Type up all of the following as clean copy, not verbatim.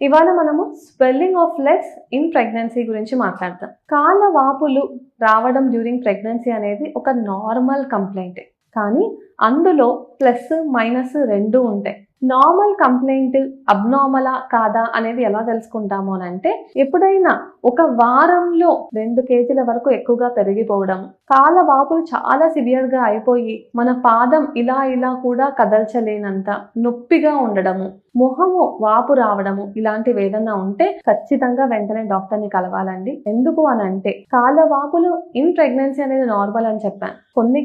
ఇవాళ మనము swelling of legs in pregnancy గురించి మాట్లాడతాం. కాళ్ళ వాపులు రావడం డ్యూరింగ్ ప్రెగ్నెన్సీ అనేది ఒక నార్మల్ కంప్లైంట్. కానీ అందులో ప్లస్ మైనస్ రెండు ఉంటాయి. నార్మల్ కంప్లైంట్ అబ్నార్మలా కాదా అనేది ఎలా తెలుసుకుంటాము అని అంటే, ఎప్పుడైనా ఒక వారంలో 2 కేజీల వరకు ఎక్కువగా పెరిగిపోవడం, కాళ్ళ వాపులు చాలా సివియర్గా అయిపోయి మన పాదం ఇలా కూడా కదల్చలేనంత నొప్పిగా ఉండడము, మొహము వాపు రావడము, ఇలాంటివి ఏదన్నా ఉంటే ఖచ్చితంగా వెంటనే డాక్టర్ని కలవాలండి. ఎందుకు అని అంటే, కాళ్ళ వాపులు ఇన్ ప్రెగ్నెన్సీ అనేది నార్మల్ అని చెప్పాను.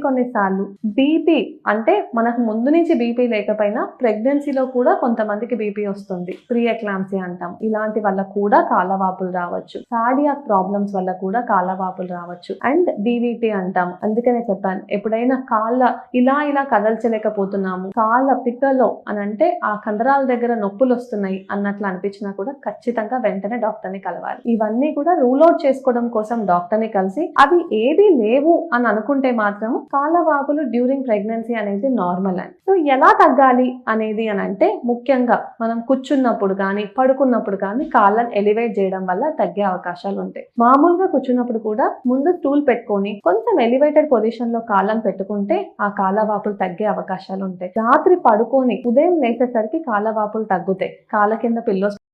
కొన్నిసార్లు బీపీ అంటే మనకు ముందు నుంచి బీపీ లేకపోయినా ప్రెగ్నెన్సీలో కూడా కొంతమందికి బీపీ వస్తుంది, ప్రీ ఎక్లాంప్సియా అంటాం. ఇలాంటి వల్ల కూడా కాళ్ళ వాపులు రావచ్చు. కార్డియాక్ ప్రాబ్లమ్స్ వల్ల కూడా కాళ్ళ వాపులు రావచ్చు. అండ్ డీవీటీ అంటాం. అందుకనే చెప్పాను, ఎప్పుడైనా కాళ్ళ ఇలా కదల్చలేకపోతున్నాము, కాళ్ళ పిక్కలో అని అంటే ఆ కండరాల దగ్గర నొప్పులు వస్తున్నాయి అన్నట్లు అనిపించినా కూడా ఖచ్చితంగా వెంటనే డాక్టర్ని కలవాలి. ఇవన్నీ కూడా రూల్ అవుట్ చేసుకోవడం కోసం డాక్టర్ని కలిసి, అవి ఏది లేవు అని అనుకుంటే మాత్రం కాళ్ళ వాపులు డ్యూరింగ్ ప్రెగ్నెన్సీ అనేది నార్మల్ అని. సో ఎలా తగ్గాలి అనేది అని అంటే, ముఖ్యంగా మనం కూర్చున్నప్పుడు కానీ పడుకున్నప్పుడు కానీ కాళ్ళని ఎలివేట్ చేయడం వల్ల తగ్గే అవకాశాలు ఉంటాయి. మామూలుగా కూర్చున్నప్పుడు కూడా ముందు స్టూల్ పెట్టుకొని కొంచెం ఎలివేటెడ్ పొజిషన్ లో కాళ్ళని పెట్టుకుంటే ఆ కాళ్ళ వాపులు తగ్గే అవకాశాలు ఉంటాయి. రాత్రి పడుకొని ఉదయం లేచేసరికి కాళ్ళ వాపులు తగ్గుతాయి. కాళ్ళ కింద పిల్లోస్